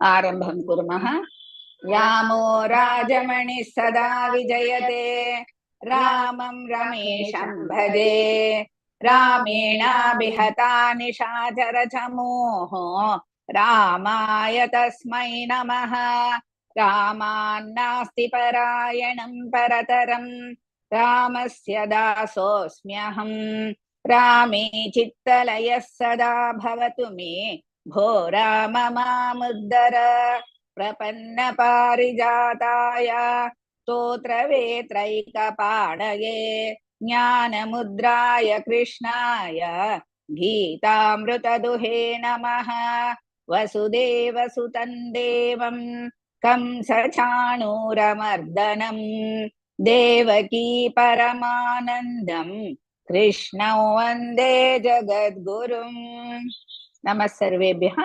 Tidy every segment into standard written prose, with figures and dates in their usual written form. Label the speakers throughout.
Speaker 1: आरम्भं कुर्मः। रामो राजमणिः सदा विजयते, रामं रमेशं भजे। रामेणाभिहता निशाचरचमूः, रामाय तस्मै नमः। रामान्नास्ति परायणं परतरं, रामस्य दासोऽस्म्यहम्। रामे चित्तलयः सदा भवतु मे, भो राम मामुद्धर। प्रपन्नपारिजाताय स्तोत्रवेत्रैकपाणये, ज्ञानमुद्राय कृष्णाय गीतामृतदुहे नमः। वसुदेवसुतं देवं कंसचाणूरमर्दनं, देवकी परमानन्दं कृष्णं वन्दे जगद्गुरुम्। नमः सर्वेभ्यः.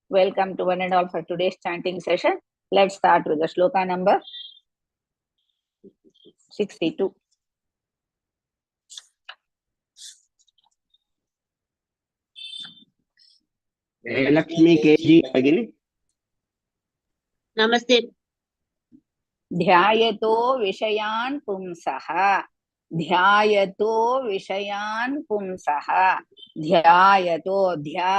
Speaker 1: Welcome to one and all for today's chanting session. Let's start with the shloka number 62.
Speaker 2: Lakshmi KG भगिनी
Speaker 3: नमस्ते।
Speaker 1: ध्यायतो विषयान् पुंसः, ध्यायतो विषयान् पुंसः, ध्यायतो, ध्या,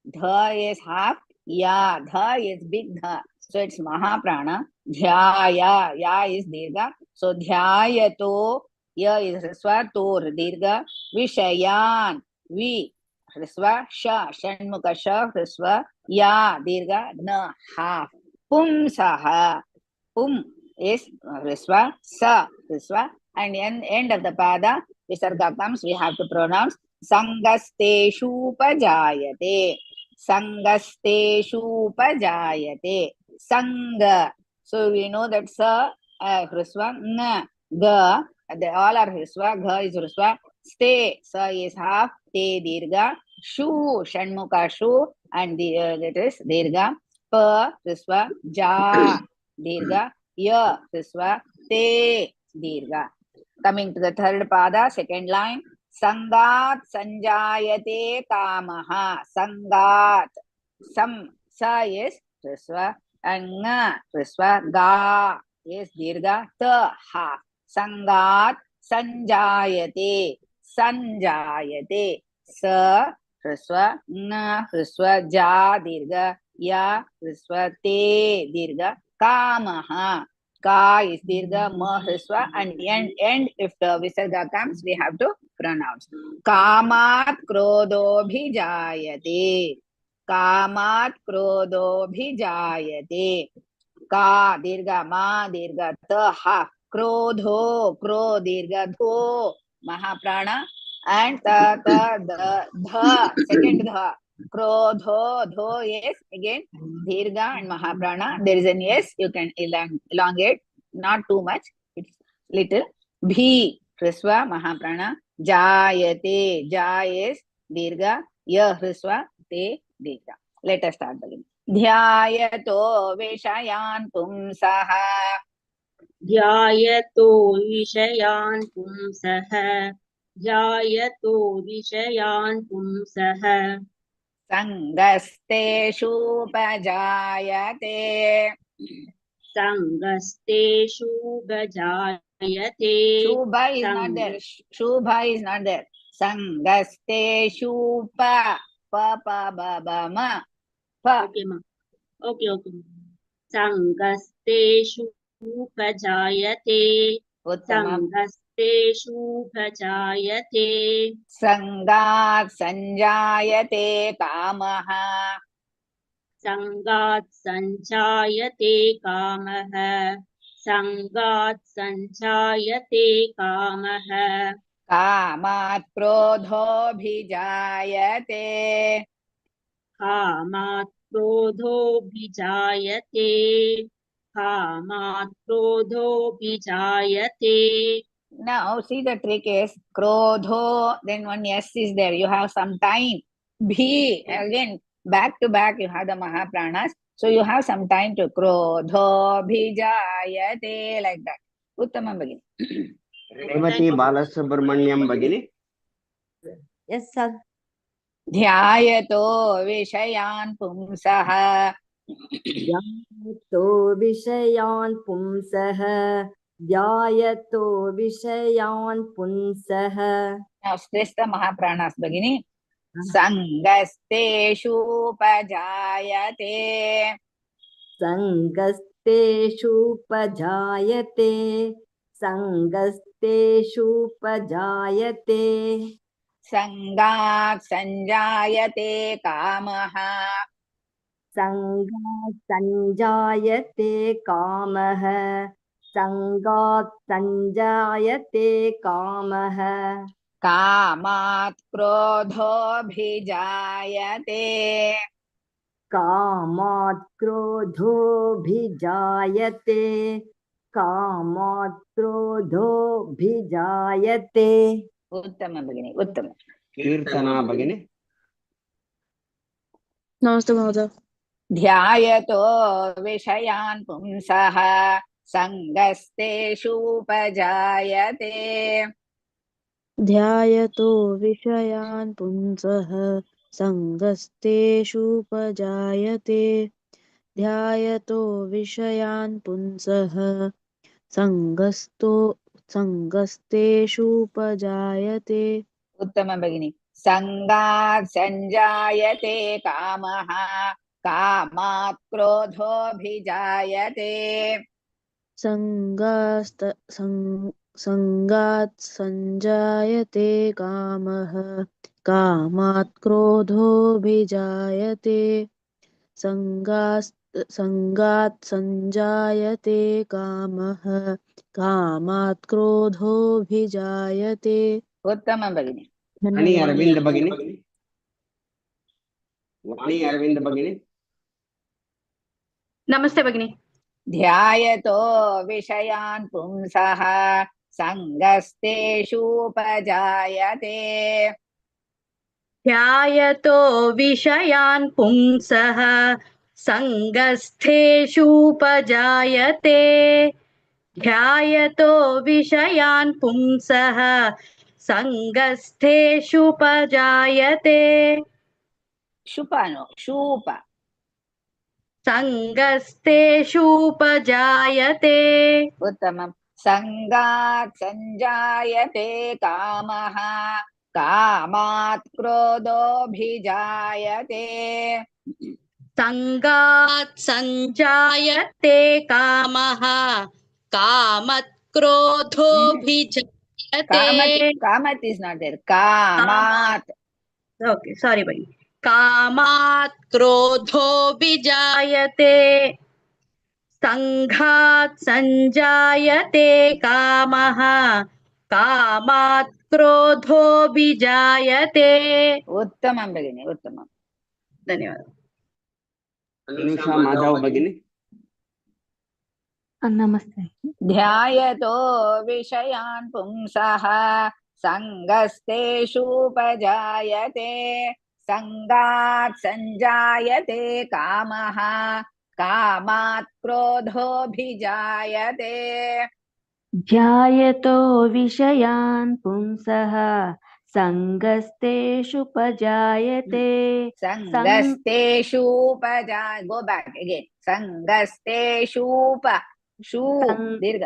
Speaker 1: dha is half, ya, dha is big dha, so it's mahaprana. Dhyaya, ya is dirgha, so dhyayato, ya is hrisva, tor dirgha, vishayan, vi hrisva, sha shanmukha sha hrisva, ya dirgha, na half, pumsaha, pum is hrisva, sa hrisva, and end of the pada visarga comes, we have to pronounce sangasteshu upajayate, sangasteshu upajayate, sanga. So we know that sa hrisva, nga, ga, they all are hrisva, gha is hrisva, ste, sa is half, te dirgha, shu shanmukha shu, and that is dirgha, pa hrisva, ja dirgha, ya hrisva, te dirgha. Coming to the third pada, second line, sangat sanjayate kamaha, sangat, sam, sa is hrisva, and nga hrisva, ga is dirgha, ta ha, sangat sanjayate, sanjayate, sa hrisva, nga hrisva, ja dirgha, ya hrisva, te dirgha, kamaha, ka is dirgha, ma hrisva, and end if the visarga comes, we have to pronounce. Kamat krodho bhijayate, kamat krodho bhijayate, ka dirgha, ma dirgha, ta ha, krodho, kro dirgha, dho mahaprana, and ta ta the dha, second dha, krodho, dho yes, again dirgha and mahaprana, there is an yes, you can elongate, not too much, it's little. Bhi hrisva mahaprana, jayate, ja is dirgha, ya hrisva, te dirgha. Let us start again. ध्यायतो विषयान् पुंसः,
Speaker 3: ध्यायतो विषयान् पुंसः, ध्यायतो विषयान् पुंसः,
Speaker 1: सङ्गस्तेषूपजायते,
Speaker 3: सङ्गस्तेषूपजायते,
Speaker 1: shubha is not there, shubha is not there, सङ्गस्तेषूपा, pa pa ba ba ma, pa.
Speaker 3: Okay मा, okay okay, सङ्गस्तेषूपजायते,
Speaker 1: उत्तमम्.
Speaker 3: सङ्गस्तेषूपजायते,
Speaker 1: सङ्गात् सञ्जायते कामः,
Speaker 3: सङ्गात् सञ्जायते कामः, सङ्गात् सञ्जायते कामः,
Speaker 1: कामात् क्रोधोऽभिजायते,
Speaker 3: कामात् क्रोधोऽभिजायते, कामात् क्रोधोऽभिजायते.
Speaker 1: Now see, the trick is krodho, then one yes is there, you have some time. Bhi, again back to back you have the mahapranas, so you have some time to krodho bhijayate, like that. Uttamam bagini.
Speaker 2: रेवती बालसुब्रह्मण्यम भगिनी.
Speaker 4: Yes, sir.
Speaker 1: ध्यायतो विषयान् पुंसः,
Speaker 4: ध्यायतो विषयान् पुंसः ध्यायतो विषयान् पुंसः
Speaker 1: Now stress the Mahapranas Bhagini. Sangasteshupajayate.
Speaker 4: सङ्गस्तेषुपजायते सङ्गस्तेषुपजायते
Speaker 1: Sangat sanjayate kamaha.
Speaker 4: सङ्गात् सञ्जायते कामः सङ्गात् सञ्जायते कामः
Speaker 1: Kamat krodhobhijayate.
Speaker 4: कामात् क्रोधोऽभिजायते कामात् क्रोधोऽभिजायते
Speaker 1: Uttama Bhagini, Uttama.
Speaker 2: कीर्तना भगिनी
Speaker 5: नमस्ते महोदय।
Speaker 1: ध्यायतो विषयान् पुंसः सङ्गस्तेषूपजायते
Speaker 5: ध्यायतो विषयान् पुंसः सङ्गस्तेषुपजायते ध्यायतो विषयान् पुंसः सङ्गस्तेषुपजायते
Speaker 1: उत्तम भगिनी सङ्गात् सञ्जायते कामः कामात् क्रोधोऽभिजायते
Speaker 5: सङ्गात् सञ्जायते कामः कामात् क्रोधोऽभिजायते सङ्गात् सञ्जायते कामः कामात् क्रोधोऽभिजायते
Speaker 1: उत्तम भगिनी
Speaker 2: वाणी अरविंद भगिनी वाणी अरविंद भगिनी
Speaker 6: नमस्ते भगिनी।
Speaker 1: ध्यायतो विषयान् पुंसः सङ्गस्तेषूपजायते
Speaker 6: ध्यायतो विषयान् पुंसः सङ्गस्थेषुपजायते ध्यायतो विषयान् पुंसः सङ्गस्थेषुपजायते
Speaker 1: शुपानो शूप
Speaker 6: सङ्गस्थेषुपजायते
Speaker 1: उत्तमं सङ्गात् सञ्जायते कामः कामात् क्रोधोऽभिजायते
Speaker 6: सङ्गात् सञ्जायते कामः कामत् क्रोधोऽभिजायते
Speaker 1: कामत् इस् नाट् देर् कामात्
Speaker 6: ओके सॉरी भगिनी कामात् क्रोधोऽभिजायते सङ्घात् सञ्जायते कामः कामात् क्रोधोऽभिजायते
Speaker 1: उत्तमं भगिनि उत्तमं
Speaker 6: धन्यवादः
Speaker 2: अनुषा माधव भगिनी
Speaker 7: नमस्ते।
Speaker 1: ध्यायतो विषयान् पुंसः सङ्गस्तेषुपजायते सङ्गात् सञ्जायते कामः कामात् क्रोधोऽभिजायते
Speaker 7: ध्यायतो विषयान् पुंसः सङ्गस्तेषुपजायते
Speaker 1: सङ्गस्तेषुपजाय गो बैक अगेन सङ्गस्तेषुप शू दीर्घ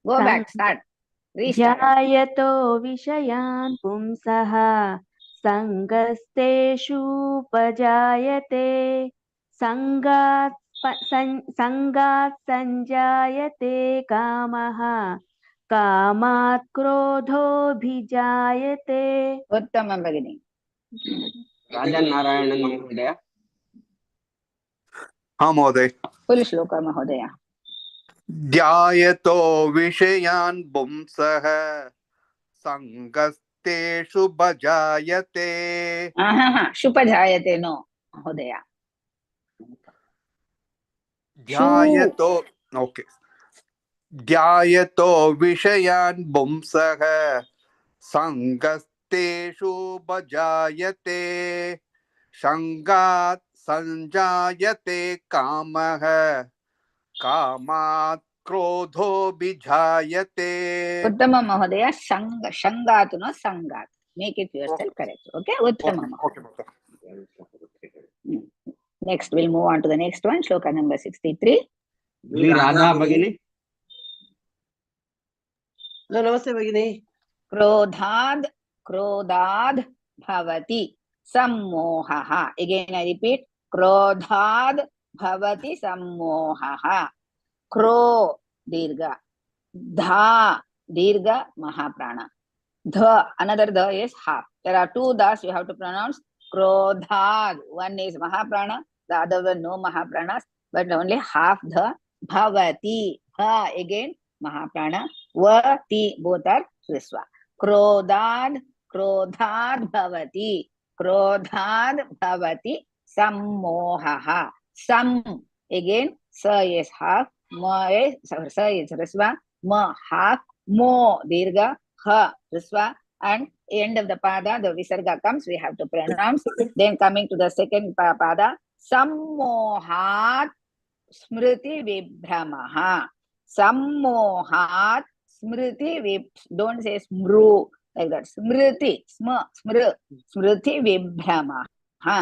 Speaker 1: गो बैक स्टार्ट
Speaker 7: ध्यायतो विषयान् पुंसः सङ्गस्तेषुपजायते सङ्गात् सञ्जायते कामः कामात् क्रोधोऽभिजायते
Speaker 1: उत्तमं भगिनि
Speaker 2: राजन् नारायणन् महोदय
Speaker 8: हाँ महोदय
Speaker 1: फुल श्लोक महोदय
Speaker 8: ध्यायतो विषयान् पुंसः सङ्गस्तेषु भजायते
Speaker 1: शुपजायते नो महोदय
Speaker 8: ध्यायतो ओके ध्यायतो विषयान् पुंसः सङ्गस्तेषु भजायते सङ्गात् सञ्जायते कामः कामात् क्रोधोऽभिजायते
Speaker 1: उत्तमं महोदय शङ्गात् नो सङ्गात् मेक इट योरसेल्फ करेक्ट ओके उत्तमं Next, we'll move on to the next one, shloka number 63.
Speaker 2: V Radha ಭಗಿನಿ.
Speaker 9: ನಮಸ್ತೆ ಭಗಿನಿ.
Speaker 1: Krodhad, krodad bhavati sammohaha. Again I repeat, krodhad bhavati sammohaha. Kro, dirgha. Dha, dirgha, mahaprana. Dha, another dha is half. There are two das you have to pronounce. Krodhad, one is mahaprana, the other one no mahapranas, but only half dha. Bhavati, ha, again mahaprana. Vati, both are hrisva. Krodhad, krodhad bhavati. Krodhad bhavati sammohaha. Sam, again, sa is half, ma is, sa is hrisva, ma half, mo, dirgha, ha, hrisva, and end of the pada, the visarga comes, we have to pronounce. Then coming to the second pada, sammohat smriti vibhramaha. Sammohat smriti don't say smru like that. Smriti, smriti vibhramaha.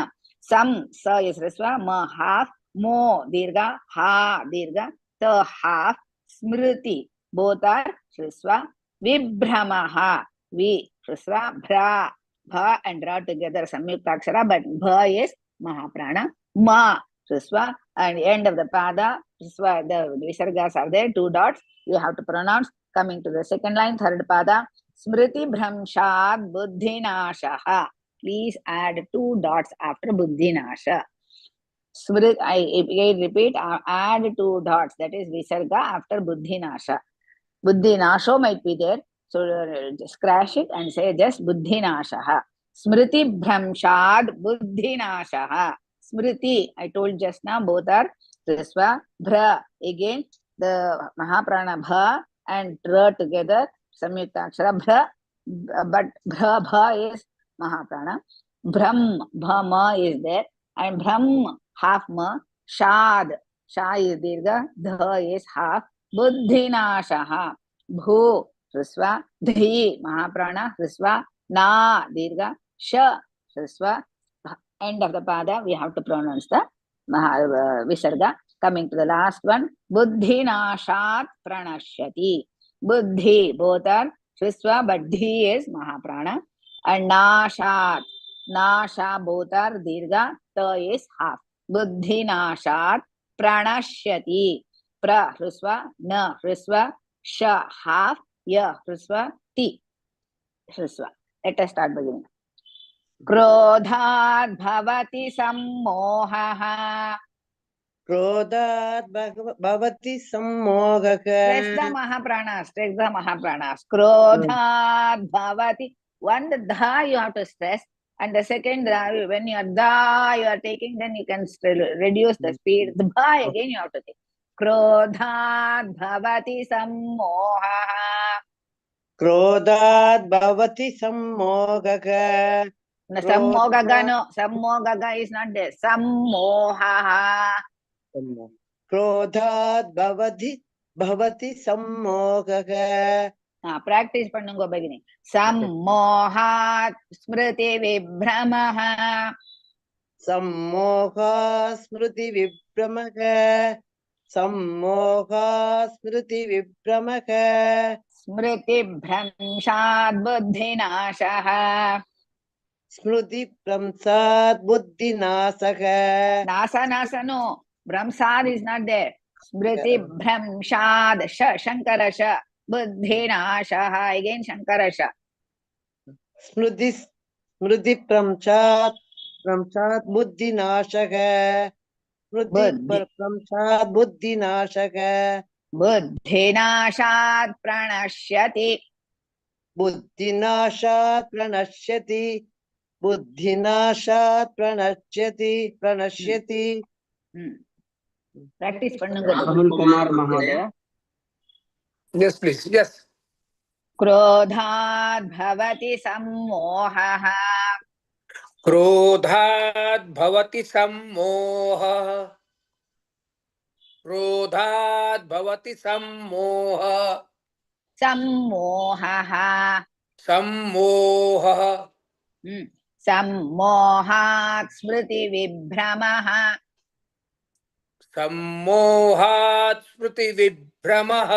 Speaker 1: Sam, sa is hrisva, ma half, mo dirgha, ha dirgha, ta half, smriti, both are hrisva, vibhramaha, vi hrisva, bhra, bha and ra together samyuktakshara, but bha is mahaprana, ma hrisva, and end of the pada, hrisva, the visargas are there, two dots, you have to pronounce. Coming to the second line, third pada, smriti bhramshad buddhinashaha. Please add two dots after buddhinasha. Smrit, I repeat, add two dots, that is visarga after buddhinasha. Buddhinasho might be there, so scratch it and say just buddhinashaha. Smriti bhramshad buddhinashaha. Smriti, I told just now, both are hrisva, bhra, again the mahaprana bha and tra together, samyuktakshara bhra, but bhra bha is mahaprana. Bhram, bhama is there, and bhram, half ma, shad, sha is dirgha, dha is half, buddhinashaha, bhu, hrisva, dhi, mahaprana, hrisva, na, dirgha, sha, hrisva, end of the pada, we have to pronounce the visarga. Coming to the last one, buddhinashat pranashyati. Buddhi, both are hrisva, but dhi is mahaprana, and nashat, nasha, both are dirgha, ta is half. Buddhinashat pranashyati. Pra hrisva, na hrisva, sha half, ya hrisva, ti hrisva. Let us start beginning. Krodhat bhavati sammohaha.
Speaker 9: Krodhat bhavati sammohaha.
Speaker 1: Stress the mahapranas, stress the mahapranas. Krodhat bhavati. One dha you have to stress, and the second dha, when you are dha you are taking, then you can reduce the speed. The bha again you have to take. Krodhat bhavati sammohaha.
Speaker 9: Krodhat bhavati sammohaha.
Speaker 1: Sammogaga, no. Sammogaga is not there. Sammohaha.
Speaker 9: Krodhat bhavati sammohaha.
Speaker 1: Practice pannungo beginning. Sammohat smriti vibhramaha.
Speaker 9: Sammoha smriti vibhramaha. Sammoha smriti vibhramaha.
Speaker 1: Smriti bhramshad buddhinashaha.
Speaker 9: Smriti bhramshad buddhinashaha.
Speaker 1: Nasa no. Bhramshad is not there. Smriti bhramshad sha shankara sha buddhinashaha. Again shankara sha.
Speaker 9: Smriti bhramshad buddhinashaha. Smriti bhramshad buddhinashaha.
Speaker 1: Buddhinashat pranashyati.
Speaker 9: Buddhinashat pranashyati. Buddhinashat pranashyati.
Speaker 1: Practice pannungo.
Speaker 2: Rahul Kumar Mahodaya.
Speaker 8: Yes, please. Yes.
Speaker 1: Krodhat bhavati sammohaha.
Speaker 8: Krodhat bhavati sammoha. Krodhat bhavati sammoha.
Speaker 1: Sammohaha.
Speaker 8: Sammoha.
Speaker 1: Sammohat smriti vibhramaha.
Speaker 8: सम्मोहात् स्मृतिविभ्रमः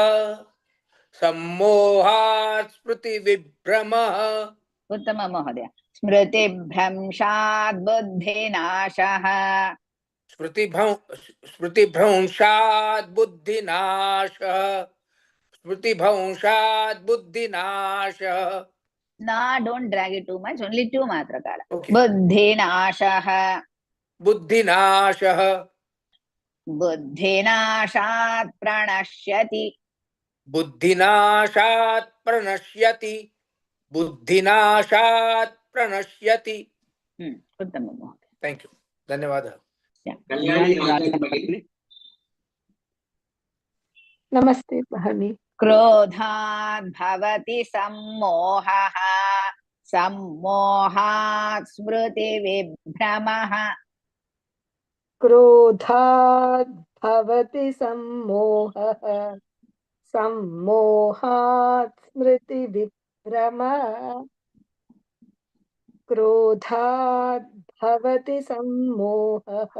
Speaker 8: सम्मोहात् स्मृतिविभ्रमः
Speaker 1: उत्तम महोदय स्मृतिभ्रंशात् बुद्धिनाशः
Speaker 8: स्मृतिभ्रंशात् बुद्धिनाशः स्मृतिभ्रंशात् बुद्धिनाशः
Speaker 1: ना don't drag it too much only two मात्रकाल
Speaker 8: Okay.
Speaker 1: बुद्धिनाशः
Speaker 8: बुद्धिनाशः
Speaker 1: बुद्धिनाशात् प्रणश्यति
Speaker 8: बुद्धिनाशात् प्रणश्यति बुद्धिनाशात् प्रणश्यति
Speaker 1: उत्तम महोदय
Speaker 8: थैंक यू धन्यवादः
Speaker 2: कल्याणी राजन भगिनी
Speaker 7: नमस्ते भगिनी
Speaker 1: क्रोधात् भवति सम्मोहः सम्मोहात् स्मृतिविभ्रमः
Speaker 4: क्रोधात् भवति सम्मोहः सम्मोहात् स्मृतिविभ्रमः क्रोधात् भवति सम्मोहः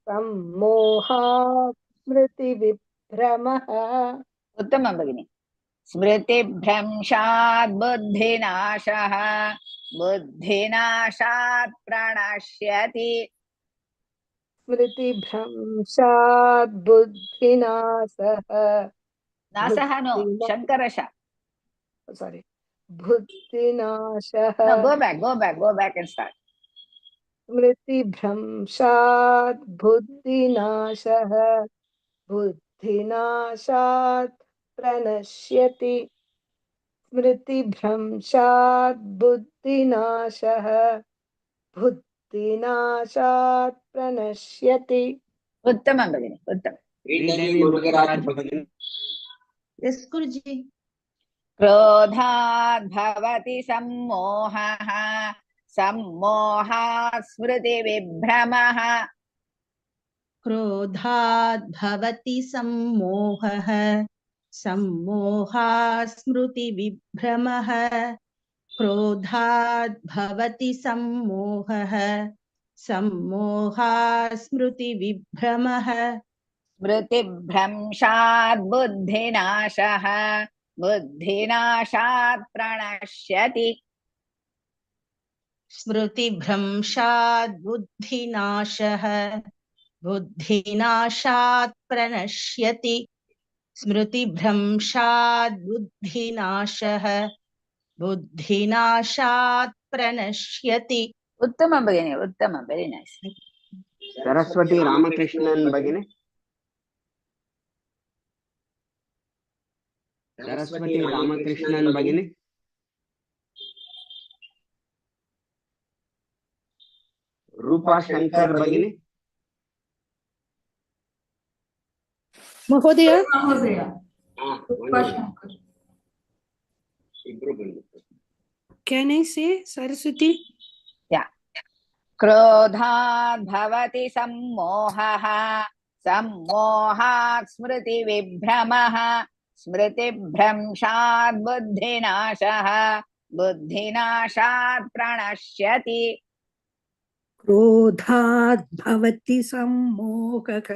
Speaker 4: सम्मोहात् स्मृतिविभ्रमः
Speaker 1: उत्तम भगिनी स्मृतिभ्रंशात् बुद्धिनाशः बुद्धिनाशात् प्रणश्यति
Speaker 4: स्मृतिभ्रंशात् बुद्धिनाशः
Speaker 1: नासः नो शङ्करश
Speaker 4: sorry बुद्धिनाशः
Speaker 1: no go back and start
Speaker 4: स्मृतिभ्रंशात् बुद्धिनाशः बुद्धिनाशात् प्रणश्यति स्मृतिभ्रंशात् बुद्धिनाशः बुद्धिनाशात् प्रणश्यति
Speaker 1: उत्तम भगिनी उत्तम
Speaker 2: श्रीदेवी मुरुगराज भगिनी
Speaker 6: यस गुरुजी
Speaker 1: क्रोधात् भवति सम्मोहः सम्मोहात् स्मृतिविभ्रमः
Speaker 6: क्रोधात् भवति सम्मोहः सम्मोहात् स्मृतिविभ्रमः क्रोधात् भवति सम्मोहः सम्मोहात् स्मृतिविभ्रमः
Speaker 1: स्मृतिभ्रंशात् बुद्धिनाशः बुद्धिनाशात् प्रणश्यति
Speaker 6: स्मृतिभ्रंशात् बुद्धिनाशः बुद्धिनाशात् प्रणश्यति स्मृतिभ्रंशात् बुद्धिनाशः बुद्धिनाशात् प्रणश्यति
Speaker 1: उत्तम भगिनी उत्तम वेरी नाइस
Speaker 2: सरस्वती रामकृष्णन भगिनी सरस्वती रामकृष्णन भगिनी रूपा शंकर भगिनी
Speaker 10: महोदय कैन आई से सरस्वती
Speaker 1: या क्रोधात् भवति सम्मोहः सम्मोहात् स्मृतिविभ्रमः स्मृतिभ्रंशात् बुद्धिनाशः बुद्धिनाशात् प्रणश्यति
Speaker 10: क्रोधात् भवति सम्मोहः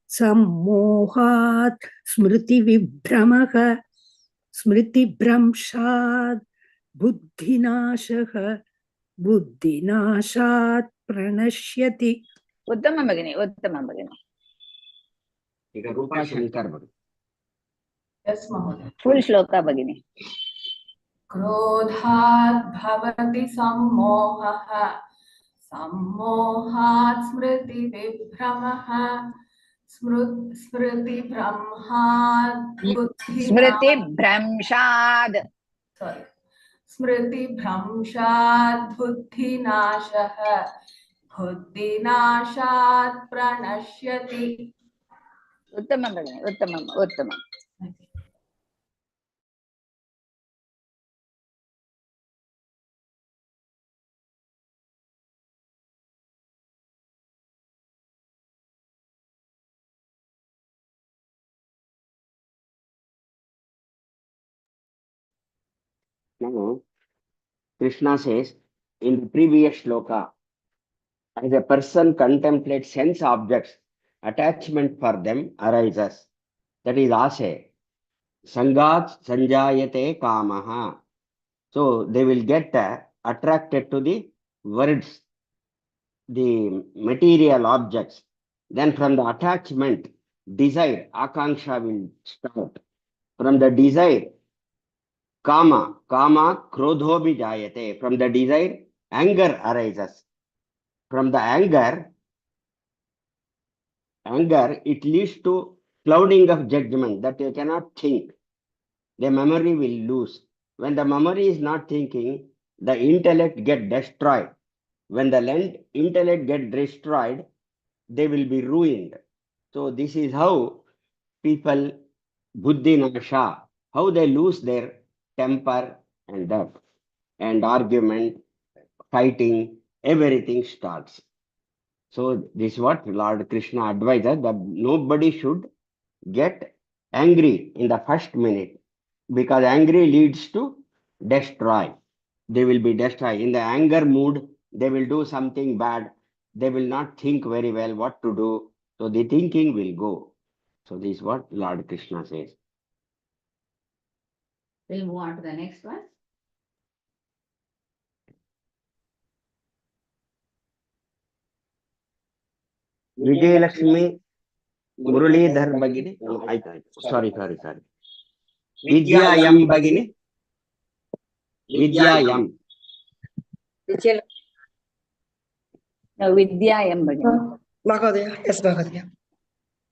Speaker 10: सम्मोहात् स्मृतिविभ्रमः स्मृतिभ्रंशात् बुद्धिनाशः बुद्धिनाशात् प्रणश्यति
Speaker 1: उत्तम भगिनी उत्तम भगिनी
Speaker 2: ಈಗ ರೂಪಾ ಶಂಕರ್ ಭಗಿನಿ
Speaker 11: यस महोदय
Speaker 1: फुल श्लोक भगिनी
Speaker 11: क्रोधात् भवति सम्मोहः सम्मोहात् स्मृतिविभ्रमः स्मृतिभ्रंशात्
Speaker 1: स्मृतिभ्रंशात्
Speaker 11: सॉरी स्मृतिभ्रंशात् बुद्धिनाशः बुद्धिनाशात् प्रणश्यति
Speaker 1: उत्तम भगिनी उत्तम उत्तम
Speaker 2: Now, Krishna says in the previous shloka, as a person contemplates sense objects, attachment for them arises. That is ase. Sangat sanjayate kamaha. So they will get attracted to the words, the material objects. Then from the attachment, desire, akanksha will start. From the desire, kama krodho bijayate. From the desire, anger arises. From the anger, it leads to clouding of judgment, that you cannot think. The memory will lose. When the memory is not thinking, the intellect get destroyed. When the intellect get destroyed, they will be ruined. So this is how people, buddhi nasha, how they lose their temper and that, and argument, fighting, everything starts. So this is what Lord Krishna advises, that nobody should get angry in the first minute, because angry leads to destroy. They will be destroyed. In the anger mood, they will do something bad. They will not think very well what to do. So the thinking will go. So this is what Lord Krishna says.
Speaker 1: We'll move on to the next one.
Speaker 2: Vijayalakshmi Muralidhar Bagini. No, sorry. Vidyayam Bagini. Vidyayam.
Speaker 1: No, Vidyayam Bagini.
Speaker 9: Mahodaya. Yes, Mahodaya.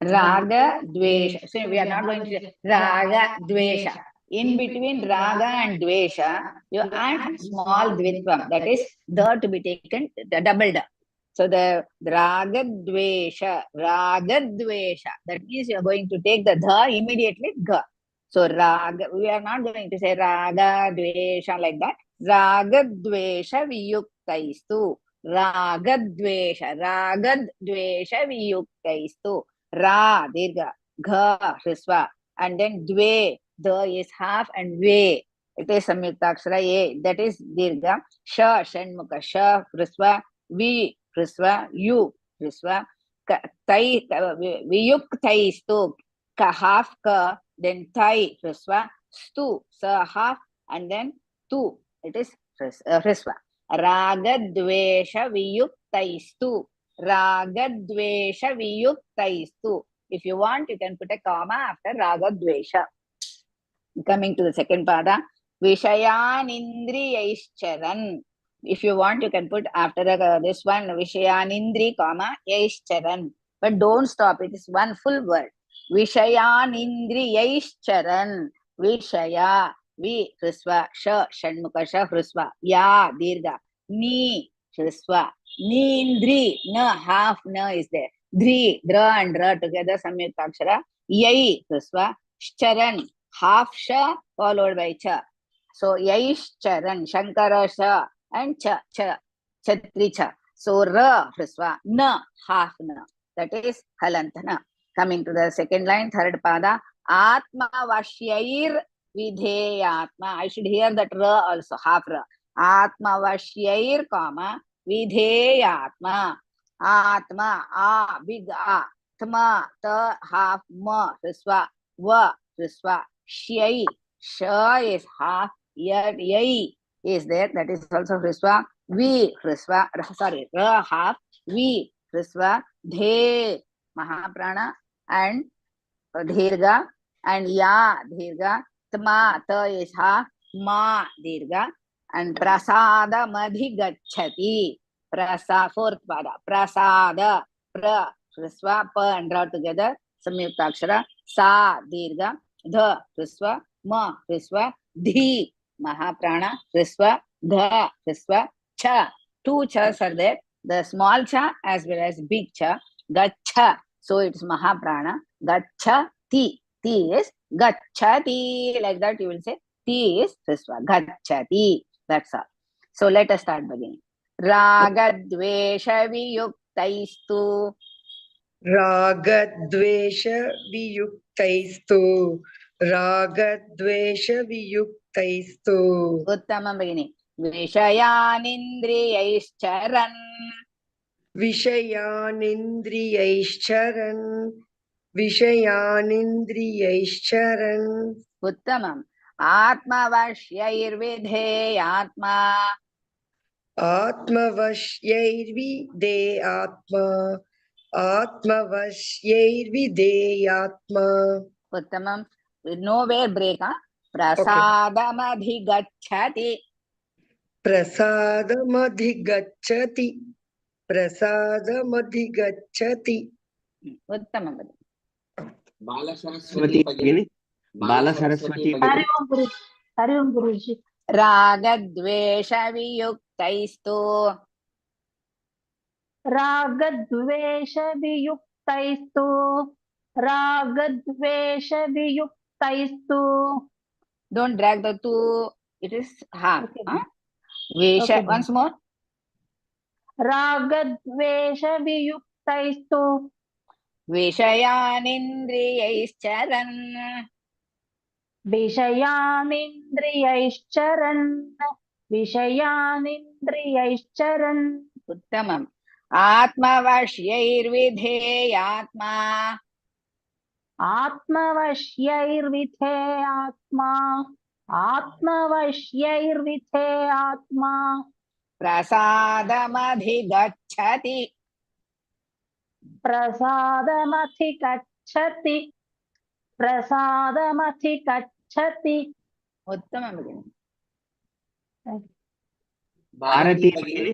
Speaker 1: Raga, Dvesha. So we are not going to say Raga, Dvesha. In between Raga and Dvesha, you add small Dvitvam. That is the to be taken, the doubled. So the Raga, Dvesha, that means you are going to take the dha immediately ga. So Raga, we are not going to say Raga, Dvesha like that. Raga, Dvesha, Viyuktaistu. Raga, Dvesha, Viyuktaistu. Ra, dirgha, gha, hrisva, and then dve, the is half, and ve, it is samyuktakshara a, that is dirgha, sha, shanmukha, sha, hrisva, vi, hrisva, yu, hrisva, tai, viyuktaistu, ka, half, ka, then tai, hrisva, stu, sa, half, and then tu, it is hrisva. Raga, dvesha, viyuktaistu. Raga Dvesha Viyuktaistu. If you want, you can put a comma after Raga Dvesha. Coming to the second pada, Vishayan Indriyaischaran. If you want, you can put after this one Vishayan Indri, comma Yaischaran. But don't stop, it is one full word. Vishayan Indriyaischaran. Vishaya, Vi, Hrisva, Sha, Shanmukha, Sha, Hrisva, Ya, Dirgha, Ni, Hrisva. Nindri, na, half na is there. Dri, dra and dra together, samyuktakshara. Yai, hrisva. Sharan, half sha followed by cha. So Yaischaran, Shankara sha and cha, chatri cha. So ra, hrisva, na, half na. That is halantana. Coming to the second line, third pada. Atma vashyair vidheyatma. I should hear that ra also, half ra. Atma vashyair, comma. Vidheyatma. Atma, a, big a. Tma, ta, half, ma, hrisva, va, hrisva, shyai. Sha is half, yai is there, that is also hrisva. Vi, hrisva, sorry, ra, half, vi, hrisva, dhe, mahaprana, and dirgha, and ya, dirgha. Tma, ta is half, ma, dirgha. And prasada madhigacchati. Fourth pada. Prasada, pra, hrisva, pa and ra together, samyuktakshara. Sa, dirgha, dha, hrisva, ma, hrisva, dhi, mahaprana, hrisva, dha, hrisva, cha. Two chas are there. The small cha as well as big cha. Gacha. So it's mahaprana. Gachati. Ti is gachati. Like that you will say. Ti is hrisva. Gachati. That's all. So let us start beginning. Ragadvesha viyuktaistu.
Speaker 9: Ragadvesha viyuktaistu. Ragadvesha viyuktaistu.
Speaker 1: Uttamam beginning. Vishayanindriyaischaran.
Speaker 9: विषयानिन्द्रियैश्चरन् विषयानिन्द्रियैश्चरन्
Speaker 1: उत्तमम् आत्मवश्यैर्विधेयात्मा
Speaker 9: आत्मवश्यैर्विधेयात्मा आत्मवश्यैर्विधेयात्मा
Speaker 1: उत्तमम् nowhere break प्रसादमधिगच्छति
Speaker 9: प्रसादमधिगच्छति प्रसादमधिगच्छति
Speaker 1: उत्तमम्
Speaker 2: बालसरस्वती भगिनी बालसरस्वती भगिनी
Speaker 7: हरि ओम गुरुजी
Speaker 1: रागद्वेषवियुक्तैस्तु
Speaker 7: रागद्वेषवियुक्तैस्तु रागद्वेषवियुक्तैस्तु
Speaker 1: don't drag the two, it is half.
Speaker 7: Okay.
Speaker 1: Vesha,
Speaker 7: Okay,
Speaker 1: once more.
Speaker 7: रागद्वेषवियुक्तैस्तु
Speaker 1: विषयानिन्द्रियैश्चरन्
Speaker 7: विषयानिन्द्रियैश्चरन् विषयानिन्द्रियैश्चरन्
Speaker 1: उत्तमम् आत्मवश्यैर्विधेयात्मा
Speaker 7: आत्मवश्यैर्विधेयात्मा आत्मवश्यैर्विधेयात्मा
Speaker 1: प्रसादमधिगच्छति
Speaker 7: प्रसादमधिगच्छति प्रसादमधिगच्छति
Speaker 1: उत्तमं भगिनि
Speaker 2: भारती भगिनी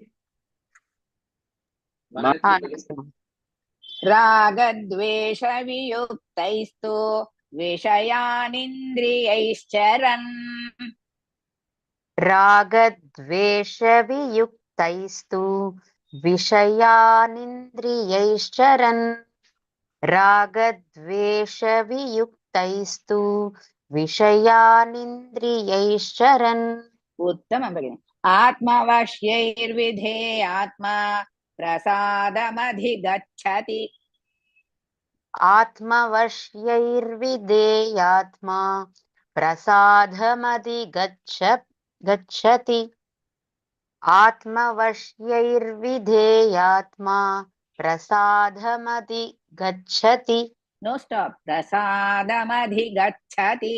Speaker 1: रागद्वेषवियुक्तैस्तु विषयानिन्द्रियैश्चरन्
Speaker 12: रागद्वेषवियुक्तैस्तु विषयानिन्द्रियैश्चरन् रागद्वेषवियुक्तैस्तु विषयानिन्द्रियैश्चरन्
Speaker 1: उत्तमं भगिनि आत्मवश्यैर्विधेयात्मा प्रसादमधिगच्छति
Speaker 12: आत्मवश्यैर्विधेयात्मा प्रसादमधिगच्छति आत्मवश्यैर्विधेयात्मा प्रसादमधिगच्छति
Speaker 1: नो स्टॉप प्रसादमधिगच्छति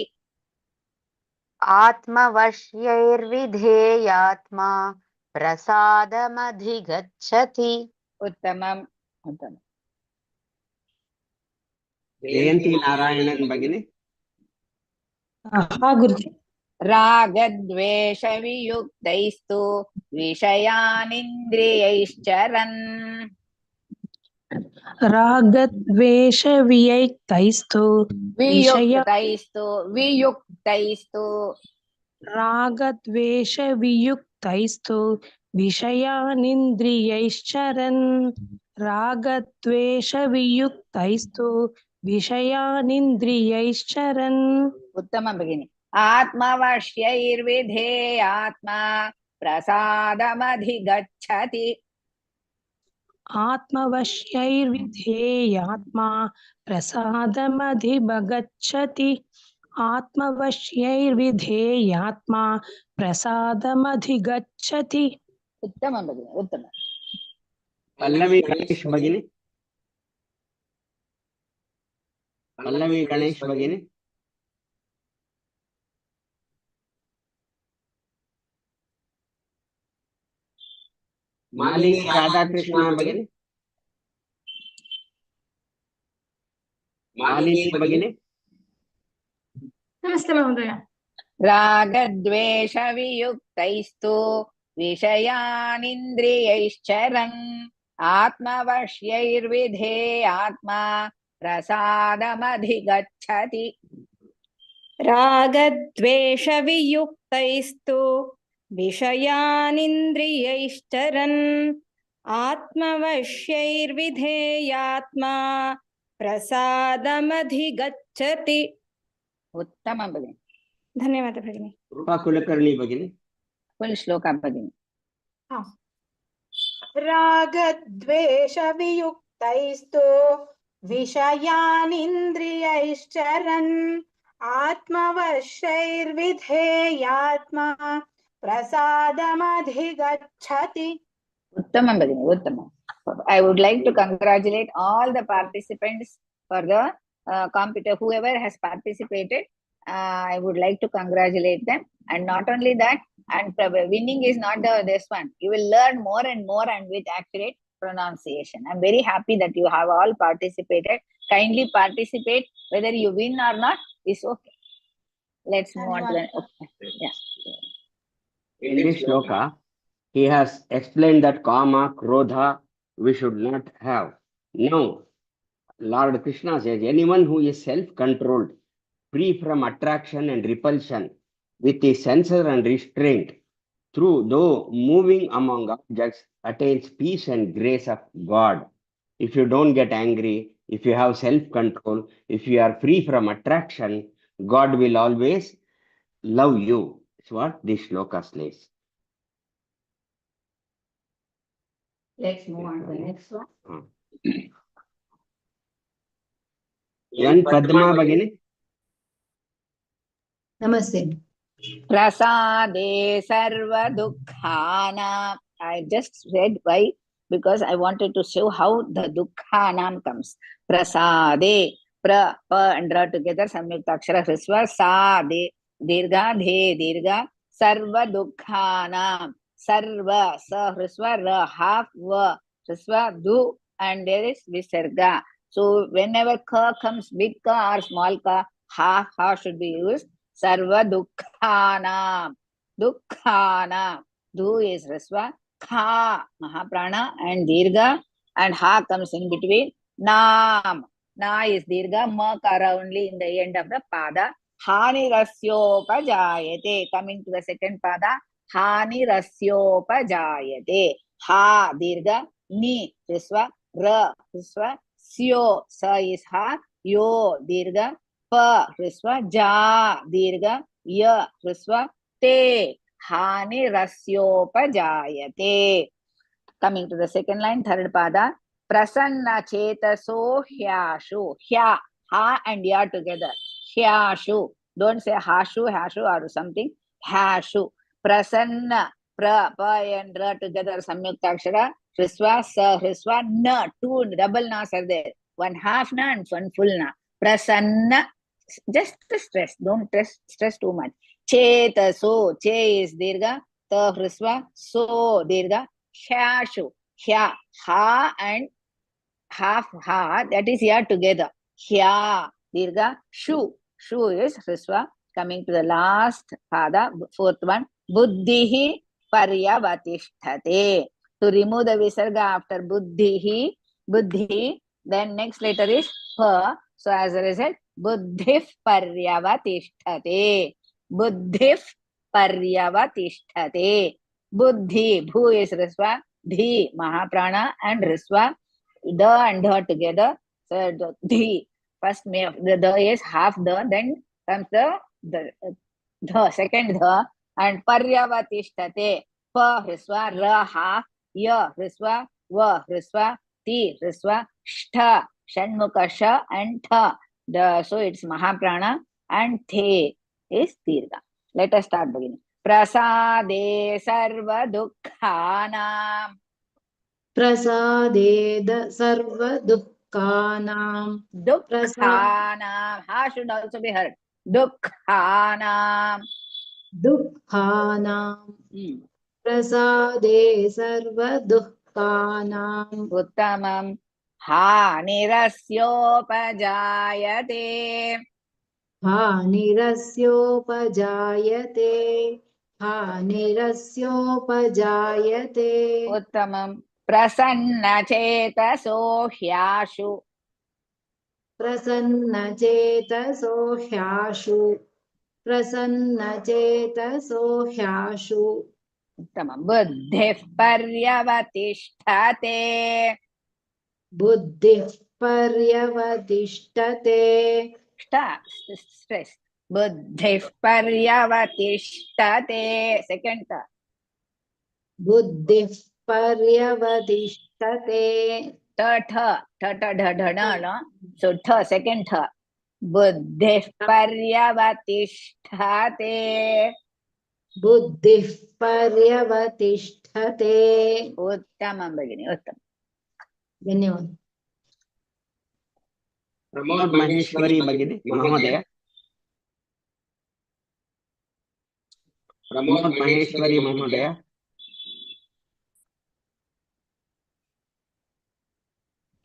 Speaker 12: आत्मवश्यैर्विधेयात्मा प्रसादमधिगच्छति
Speaker 1: उत्तमम् उत्तमम्
Speaker 2: जयंती नारायणन भगिनी
Speaker 6: हाँ गुरुजी
Speaker 1: रागद्वेषवियुक्तैस्तु विषयानिन्द्रियैश्चरन्
Speaker 13: रागद्वेषवियुक्तैस्तु
Speaker 1: वियुक्तैस्तु
Speaker 13: रागद्वेषवियुक्तैस्तु विषयानिन्द्रियैश्चरन् रागद्वेषवियुक्तैस्तु विषयानिन्द्रियैश्चरन्
Speaker 1: उत्तमं भगिनि आत्मवश्यैर्विधेयात्मा प्रसादमधिगच्छति
Speaker 13: आत्मवश्यैर्विधेयात्मा प्रसादमधिगच्छति आत्मवश्यैर्विधेयात्मा प्रसादमधिगच्छति
Speaker 1: उत्तमं भगिनि उत्तमम्
Speaker 2: पल्लवी गणेश भगिनी पल्लवी गणेश भगिनी मालिनी राधाकृष्ण भगिनी मालिनी भगिनी
Speaker 11: नमस्ते महोदय
Speaker 1: रागद्वेषवियुक्तैस्तु विषयानिन्द्रियैश्चरन् आत्मवश्यैर्विधेयात्मा प्रसादमधिगच्छति
Speaker 14: रागद्वेषवियुक्तैस्तु विषयानिन्द्रियैश्चरन् आत्मवश्यैर्विधेयात्मा प्रसादमधिगच्छति
Speaker 1: उत्तमं भगिनि
Speaker 14: धन्यवादः भगिनी
Speaker 2: रूपा कुलकर्णी भगिनी
Speaker 1: फुल श्लोक भगिनि
Speaker 6: रागद्वेषवियुक्तैस्तु विषयानिन्द्रियैश्चरन् आत्मवश्यैर्विधेयात्मा प्रसादमधिगच्छति
Speaker 1: उत्तमं भगिनि उत्तमम् I would like to congratulate all the participants for the competitor, whoever has participated. I would like to congratulate them. And not only that, and winning is not this one. You will learn more and more and with accurate pronunciation. I'm very happy that you have all participated. Kindly participate. Whether you win or not is okay. Let's move on to the okay. Yeah.
Speaker 2: In this shloka, he has explained that kama, krodha, we should not have. Now, Lord Krishna says, anyone who is self-controlled, free from attraction and repulsion, with his senses and restraint, through though moving among objects, attains peace and grace of God. If you don't get angry, if you have self-control, if you are free from attraction, God will always love you. It's what this shloka says.
Speaker 1: Let's move on to the next one.
Speaker 2: One Padma Bhagini.
Speaker 12: Namaste.
Speaker 1: Prasade sarva dukkhana. I just read why, because I wanted to show how the dukkhanam comes. Prasade, pra, pa and ra together, samyukta akshara hrisva, sa, de, dirgha, de, dirgha, sarva dukkhanam. Sarva, sa, hrisva, ra, half, va, hrisva, du, and there is visarga. So whenever ka comes, big ka or small ka, ha should be used. Sarva dukkhanam. Dukkhanam. Du is Rasva. Kha, Mahaprana and Dirgha. And Ha comes in between. Nam. Na is Dirgha. Makara only in the end of the Pada. Hani rasyopajayate. Coming to the second Pada. Hani rasyopajayate. Ha, Dirgha. Ni, Risva. Ra, Risva. Syo, Sa is Ha. Yo, Dirgha. Pa, Hrisva, Ja, Dirgha, Ya, Hrisva, Te, Hani rasyopajayate. Coming to the second line, third pada, Prasanna chetaso hyashu. Hya, Ha and Ya together. Hyashu. Don't say hashu, or something. Hashu. Prasanna, pra, pa and ra together, samyukta akshara. Hrisva, sa, hrisva, na. Two double nas are there. One half na and one full na. Prasanna. Just stress, don't stress too much. Chetaso, che is dirgha, ta hrisva, so dirgha, hyashu, hya, ha and half ha, that is here together. Hya, dirgha, shu is hrisva. Coming to the last pada, fourth one, buddhihi paryavatishthate. To remove the visarga after buddhihi, buddhi, then next letter is pa. So as a result, buddhif paryavatishthate. Buddhif paryavatishthate. Buddhi, bhu is risva, dhi, mahaprana and risva, da and dha together. So dhi, first the da is half da, then comes the second dha, and paryavatishthate. Pa risva, ra half, ya risva, va risva, ti risva, shtha, shanmukha sha and tha. So it's Mahaprana and The is Dirgha. Let us start beginning. Prasade sarva dukkhanam.
Speaker 12: Prasade sarva dukkhanam.
Speaker 1: Dukkhanam. Ha should also be heard. Dukkhanam.
Speaker 12: Dukkhanam. Prasade sarva dukkhanam.
Speaker 1: Uttamam. Hanirasyopajayate.
Speaker 12: Hanirasyopajayate. Hanirasyopajayate.
Speaker 1: Uttamam. Prasanna chetaso hyashu.
Speaker 12: Prasanna chetaso hyashu. Prasanna chetaso hyashu.
Speaker 1: Uttamam. Buddhif paryavatishthate.
Speaker 12: Buddhif paryavatishthate.
Speaker 1: Stress. Buddhif paryavatishthate. Second tha.
Speaker 12: Buddhif paryavatishthate.
Speaker 1: Tha, no? So tha, second tha. Buddhif paryavatishthate.
Speaker 12: Buddhif paryavatishthate.
Speaker 1: Uttamam, Bhagini, uttamam.
Speaker 12: धन्यवाद
Speaker 2: प्रमोद महेश्वरी भगिनी महोदय प्रमोद महेश्वरी महोदय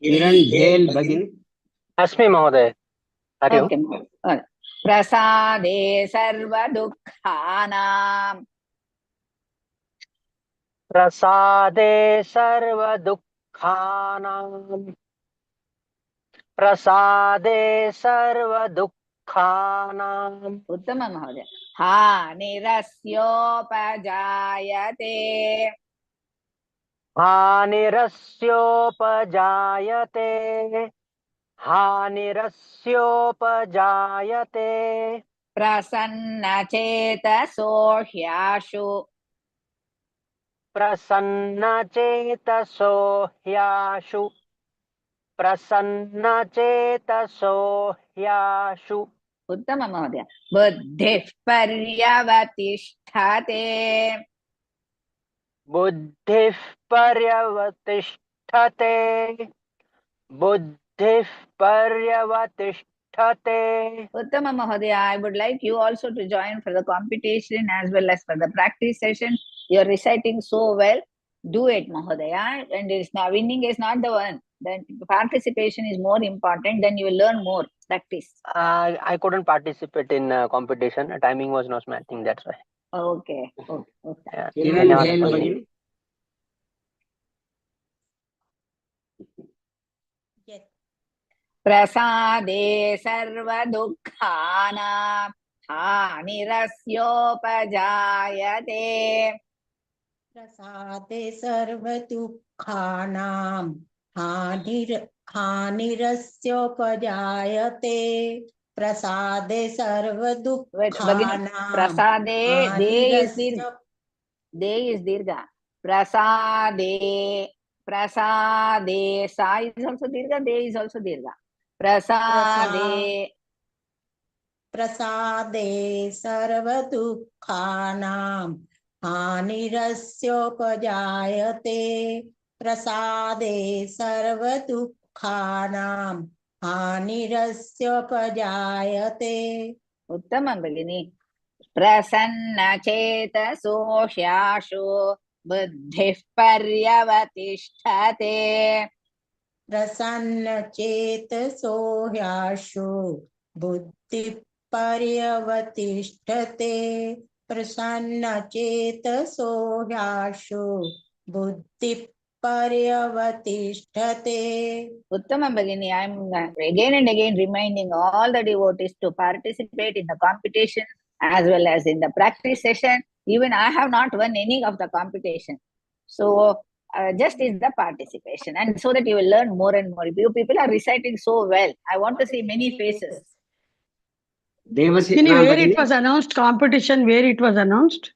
Speaker 2: किरण झेल भगिनी
Speaker 15: अस्मि महोदय हरि ओम्
Speaker 1: okay प्रसादे सर्वदुःखानां
Speaker 15: प्रसादे सर्वदुःखानां प्रसादे सर्वदुःखानां
Speaker 1: उत्तम महोदय हानिरस्योपजायते
Speaker 15: हानिरस्योपजायते हानिरस्योपजायते
Speaker 1: प्रसन्नचेतसो ह्याशु
Speaker 15: प्रसन्नचेतसो ह्याशु प्रसन्नचेतसो ह्याशु
Speaker 1: उत्तम महोदय बुद्धिः पर्यवतिष्ठते
Speaker 15: बुद्धिः पर्यवतिष्ठते बुद्धिः पर्यवतिष्ठते
Speaker 1: Uttama Mahodaya, I would like you also to join for the competition as well as for the practice session. You're reciting so well. Do it, Mahodaya. And it's now winning is not the one. Then participation is more important. Then you will learn more. Practice.
Speaker 15: I couldn't participate in competition. Timing was not matching. That's why.
Speaker 1: Okay. Okay.
Speaker 15: Yeah.
Speaker 2: Kiran झेल भगिनी
Speaker 1: प्रसादे सर्वदुःखानां हानिरस्योपजायते
Speaker 12: प्रसादे सर्वदुःखानां हानिरस्योपजायते प्रसादे सर्वदुःखानां
Speaker 1: प्रसादे दे is dirgha prasade sa is also dirgha de is also dirgha
Speaker 12: प्रसादे सर्वदुःखानां हानिरस्योपजायते प्रसादे सर्वदुःखानां हानिरस्योपजायते
Speaker 1: उत्तमं भगिनी प्रसन्नचेतसो ह्याशु बुद्धिः पर्यवतिष्ठते
Speaker 12: प्रसन्नचेतसो ह्याशु बुद्धिः पर्यवतिष्ठते प्रसन्नचेतसो ह्याशु बुद्धिः पर्यवतिष्ठते
Speaker 1: Uttamam Bhagini, I am again and again reminding all the devotees to participate in the competition as well as in the practice session. Even I have not won any of the competition. So just is the participation, and so that you will learn more and more. You people are reciting so well. I want to see many faces.
Speaker 2: Devasina
Speaker 10: Where
Speaker 2: Bhagini,
Speaker 10: it was announced, competition, where it was announced?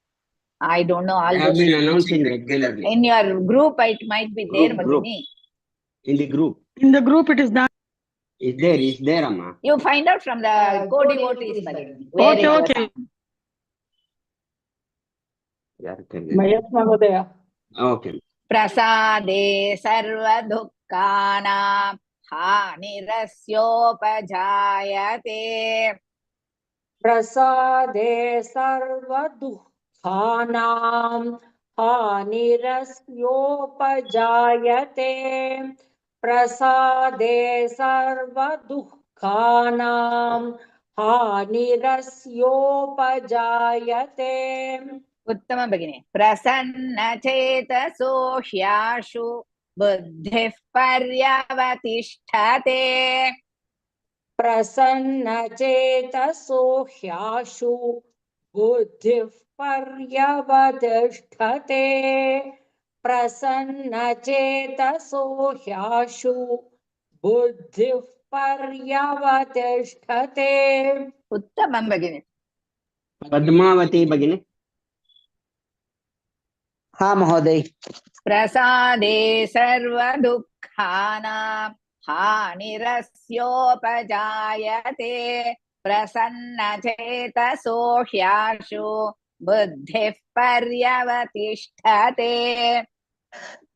Speaker 1: I don't know all
Speaker 2: I have
Speaker 1: those.
Speaker 2: been announcing regularly.
Speaker 1: In your group, it might be there,
Speaker 2: Group.
Speaker 1: Bhagini.
Speaker 2: In the group.
Speaker 10: In the group, it is done.
Speaker 2: Is there, Amma.
Speaker 1: You find out from the co-devotees, Bhagini. Where
Speaker 10: Okay,
Speaker 1: it was
Speaker 10: okay.
Speaker 1: happened.
Speaker 2: Okay.
Speaker 1: प्रसादे सर्वदुःखानां हानिरस्योपजायते
Speaker 16: प्रसादे सर्वदुःखानां हानिरस्योपजायते प्रसादे सर्वदुःखानां हानिरस्योपजायते
Speaker 1: उत्तम भगिनी प्रसन्नचेतसो ह्याशु बुद्धिः पर्यवतिष्ठते
Speaker 16: प्रसन्नचेतसो ह्याशु बुद्धिः पर्यवतिष्ठते प्रसन्नचेतसो ह्याशु बुद्धिः पर्यवतिष्ठते
Speaker 1: उत्तमं भगिनी
Speaker 2: Padmavati Bhagini.
Speaker 17: हाँ महोदय
Speaker 1: प्रसादे सर्वदुःखानां हानिरस्योपजायते प्रसन्नचेतसो ह्याशु बुद्धिः पर्यवतिष्ठते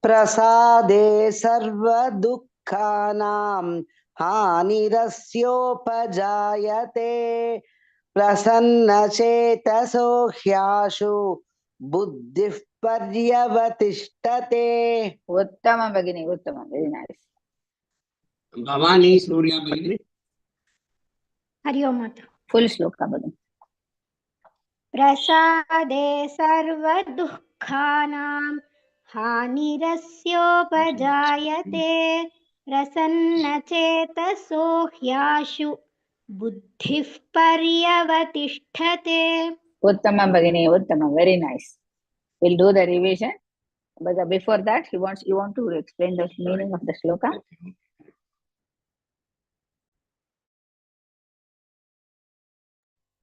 Speaker 17: प्रसादे सर्वदुःखानां हानिरस्योपजायते प्रसन्नचेतसो ह्याशु बुद्धिः पर्यवतिष्ठते.
Speaker 1: Uttama Bhagini, Uttama, very nice.
Speaker 2: Bhavani Surya Bhagini.
Speaker 14: Hari ओम माता.
Speaker 1: Full shloka Bhagini.
Speaker 14: प्रसादे सर्वदुःखानां हानिरस्योपजायते प्रसन्नचेतसो ह्याशु बुद्धिः पर्यवतिष्ठते.
Speaker 1: Uttama Bhagini, Uttama, very nice. We'll do the revision. But before that, you want to explain the meaning of the shloka?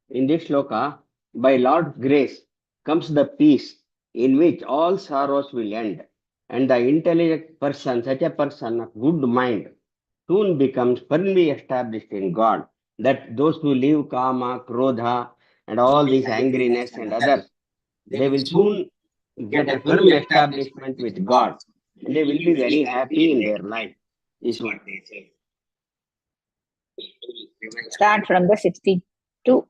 Speaker 2: In this shloka, by Lord's grace comes the peace in which all sorrows will end, and the intelligent person, such a person of good mind, soon becomes firmly established in God. That those who live kama, krodha, and all these angriness and others, they will soon get a firm establishment with God, and they will be very happy in their life, is what they say.
Speaker 1: Start from the 62.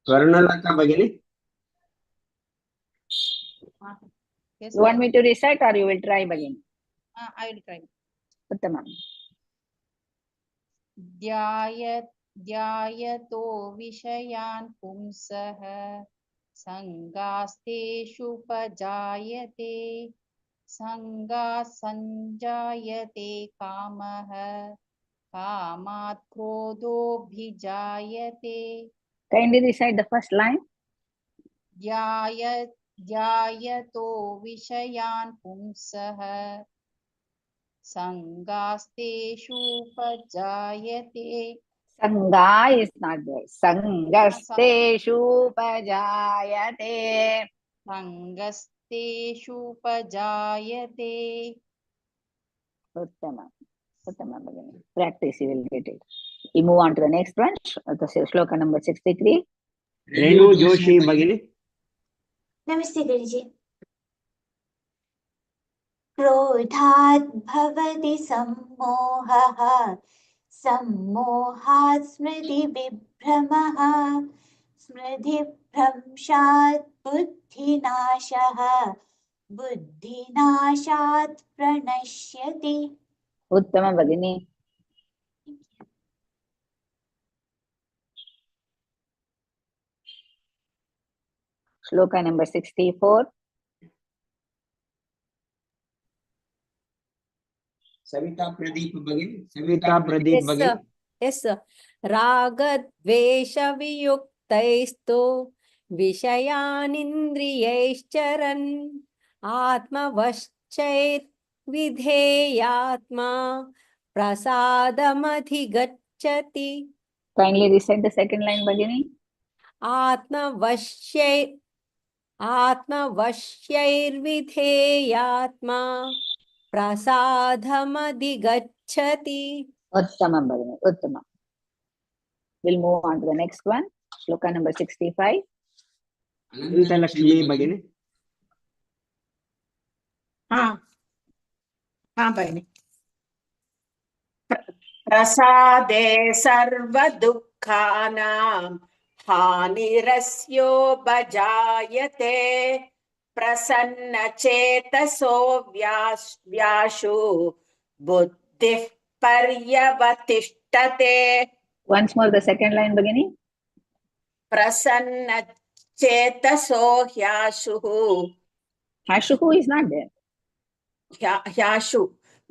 Speaker 2: Swarnalata Bhagini.
Speaker 1: You want me to recite or you will try Bhagini?
Speaker 12: I will try.
Speaker 1: Uttama.
Speaker 12: ध्यायतो विषयान् पुंसः संगास्तेषुपजायते संगात् संजायते कामः कामात् क्रोधोऽभिजायते.
Speaker 1: Kindly recite the first line.
Speaker 12: ध्यायतो विषयान् पुंसः संगास्तेषुपजायते.
Speaker 1: Sangha is not there. Sangasteshupajayate.
Speaker 12: Sangasteshupajayate.
Speaker 1: Uttama. Uttama Bhagini. Practice, you will get it. We move on to the next one. The shloka number 63.
Speaker 2: Renu Joshi Bhagini.
Speaker 18: नमस्ते गुरुजी. क्रोधात् भवति सम्मोहः सम्मोहात् स्मृतिविभ्रमः स्मृतिभ्रंशात् बुद्धिनाशः बुद्धिनाशात् प्रणश्यति.
Speaker 1: Uttama Bhagini. Shloka number 64.
Speaker 2: Savita Pradeep Bhagini. Savita Pradeep Bhagini.
Speaker 19: Yes, sir. रागद्वेषवियुक्तैस्तु विषयानिन्द्रियैश्चरन् आत्मवश्चैर्विधेयात्मा प्रसादमधिगच्छति.
Speaker 1: Kindly recite the second line, Bhagini.
Speaker 19: आत्मवश्यैर्विधेयात्मा प्रसादमधिगच्छति.
Speaker 1: Uttama Bhagini. Uttama. We'll move on to the next one. Shloka number 65.
Speaker 2: Ananta Lakshmi Bhagini.
Speaker 6: हाँ भगिनि. प्रसादे सर्वदुःखानां हानिरस्योपजायते प्रसन्नचेतसो व्याशु बुद्धिः पर्यवतिष्ठते.
Speaker 1: Once more the second line, Bhagini.
Speaker 6: प्रसन्नचेतसो ह्याशुः.
Speaker 1: Hashuhu is not there.
Speaker 6: ह्याशु.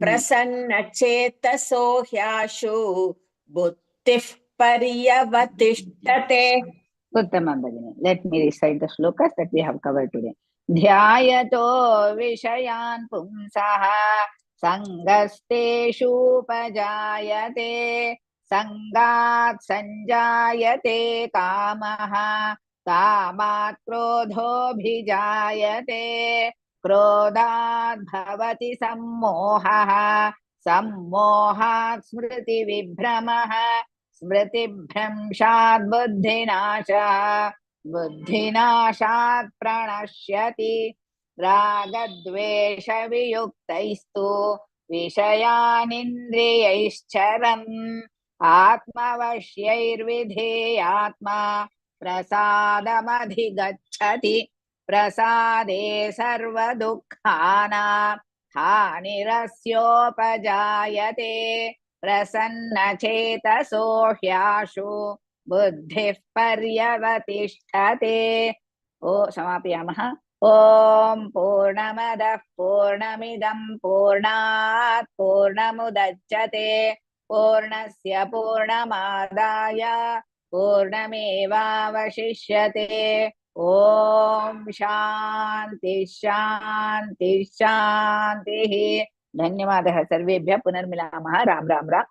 Speaker 6: प्रसन्नचेतसो ह्याशु बुद्धिः पर्यवतिष्ठते.
Speaker 1: Uttamam Bhagini. Let me recite the shlokas that we have covered today. Dhyayato Vishayan Pumsaha Sangasteshu Pajayate Sangat Sanjayate Kamaha Kamat Krodho Bhijayate Krodad Bhavati Sammohaha Sammohat Smriti Vibhramaha स्मृतिभ्रंशात् बुद्धिनाशः बुद्धिनाशात् प्रणश्यति रागद्वेषवियुक्तैस्तु विषयानिन्द्रियैश्चरन् आत्मवश्यैर्विधेयात्मा प्रसादमधिगच्छति प्रसादे सर्वदुःखानां हानिरस्योपजायते प्रसन्नचेतसो ह्याशु बुद्धिः पर्यवतिष्ठते। ओ समापयामः। ॐ पूर्णमदः पूर्णमिदं पूर्णात् पूर्णमुदच्यते पूर्णस्य पूर्णमादाय पूर्णमेवावशिष्यते। ॐ शान्ति शान्ति शान्तिः। धन्यवादः सर्वेभ्यः। पुनर्मिलामः। राम राम राम।